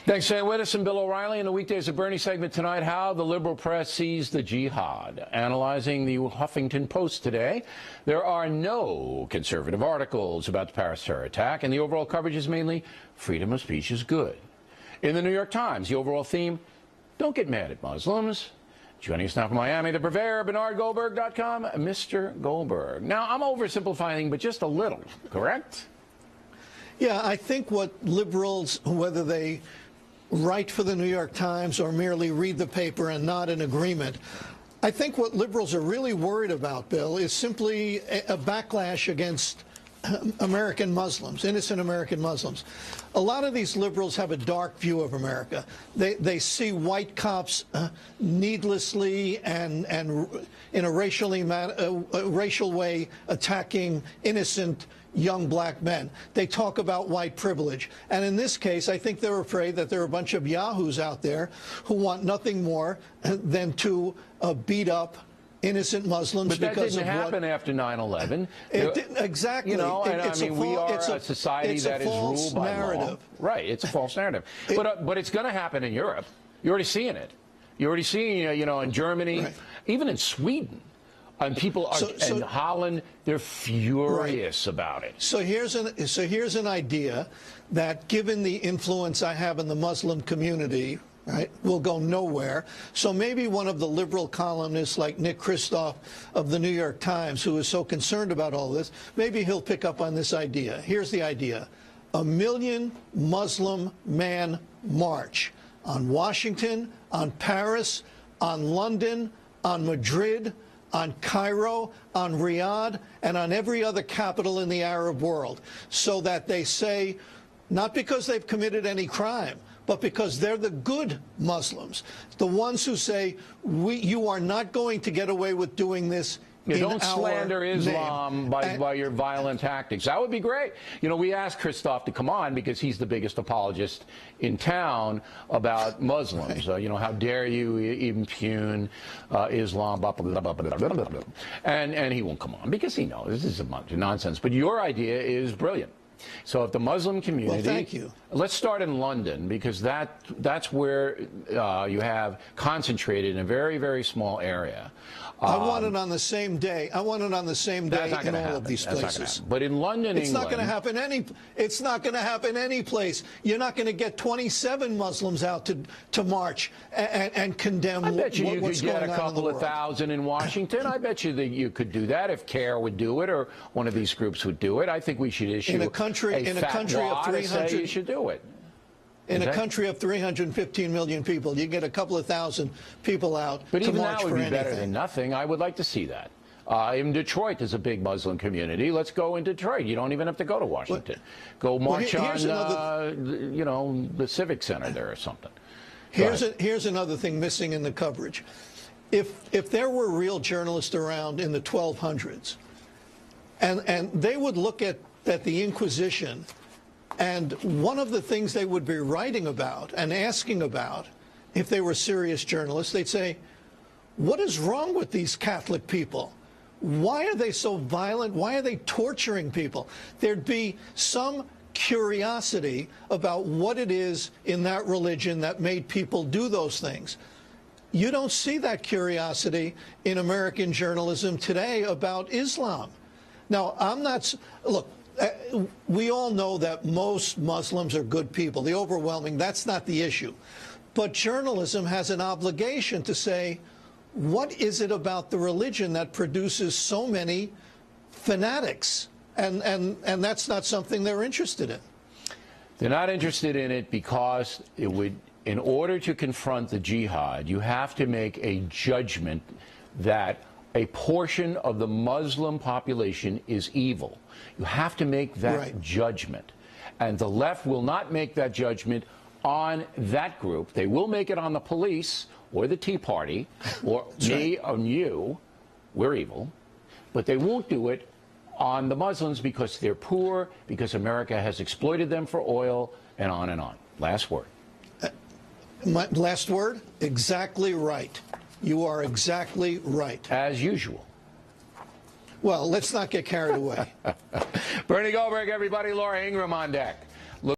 Thanks, Sam Wittes and Bill O'Reilly. In the Weekdays of Bernie segment tonight, how the liberal press sees the jihad. Analyzing the Huffington Post today, there are no conservative articles about the Paris terror attack, and the overall coverage is mainly freedom of speech is good. In the New York Times, the overall theme, don't get mad at Muslims. Joining us now from Miami, the purveyor, BernardGoldberg.com, Mr. Goldberg. Now, I'm oversimplifying, but just a little, correct? Yeah, I think what liberals, whether they write for the New York Times or merely read the paper and not in agreement, I think what liberals are really worried about, Bill, is simply a backlash against American Muslims, innocent American Muslims. A lot of these liberals have a dark view of America. They see white cops needlessly and in a racial way attacking innocent young black men. They talk about white privilege. And in this case, I think they're afraid that there are a bunch of yahoos out there who want nothing more than to beat up innocent Muslims. But that didn't happen after 9/11. Exactly. You know, and I mean, we are a society that is ruled by law. Right, it's a false narrative. But it's going to happen in Europe. You're already seeing it. You're already seeing, you know, in Germany, right, even in Sweden. And people are, in Holland, they're furious about it. So here's an idea that, given the influence I have in the Muslim community, right, will go nowhere. So maybe one of the liberal columnists like Nick Kristof of the New York Times, who is so concerned about all this, maybe he'll pick up on this idea. Here's the idea. 1 million Muslim man march on Washington, on Paris, on London, on Madrid, on Cairo, on Riyadh, and on every other capital in the Arab world, so that they say, not because they've committed any crime, but because they're the good Muslims, the ones who say, you are not going to get away with doing this. Don't slander Islam by your violent tactics. That would be great. You know, we asked Kristof to come on because he's the biggest apologist in town about Muslims. You know, how dare you impugn Islam, blah, blah, blah, blah, blah, blah, blah. And he won't come on because he knows this is a bunch of nonsense. But your idea is brilliant. So if the Muslim community, well, thank you. Let's start in London, because that's where you have concentrated in a very, very small area. I want it on the same day. I want it on the same day in all of these places. But in London, it's not going to happen It's not going to happen any place. You're not going to get 27 Muslims out to march and condemn what's going on in the world. I bet you could get a couple of thousand in Washington. I bet you that you could do that if CARE would do it or one of these groups would do it. I think we should issue in a country of 300. You should do it. In a country of 315 million people, you get a couple of thousand people out but to even march that would for be anything. Better than nothing. I would like to see that. In Detroit, there's a big Muslim community. Let's go in Detroit. You don't even have to go to Washington. Go march on, you know, the Civic Center there or something. Here's another thing missing in the coverage. If there were real journalists around in the 1200s, and they would look at the Inquisition, and one of the things they would be writing about and asking about, if they were serious journalists, they'd say, what is wrong with these Catholic people? Why are they so violent? Why are they torturing people? There'd be some curiosity about what it is in that religion that made people do those things. You don't see that curiosity in American journalism today about Islam. Now, look, we all know that most Muslims are good people, the overwhelming, that's not the issue. But journalism has an obligation to say, what is it about the religion that produces so many fanatics? And that's not something they're interested in. They're not interested in it because it would, in order to confront the jihad, you have to make a judgment that a portion of the Muslim population is evil. You have to make that judgment. And the left will not make that judgment on that group. They will make it on the police or the Tea Party or me or you. We're evil. But they won't do it on the Muslims because they're poor, because America has exploited them for oil, and on and on. Last word. My last word? Exactly right. You are exactly right. As usual. Well, let's not get carried away. Bernie Goldberg, everybody. Laura Ingraham on deck.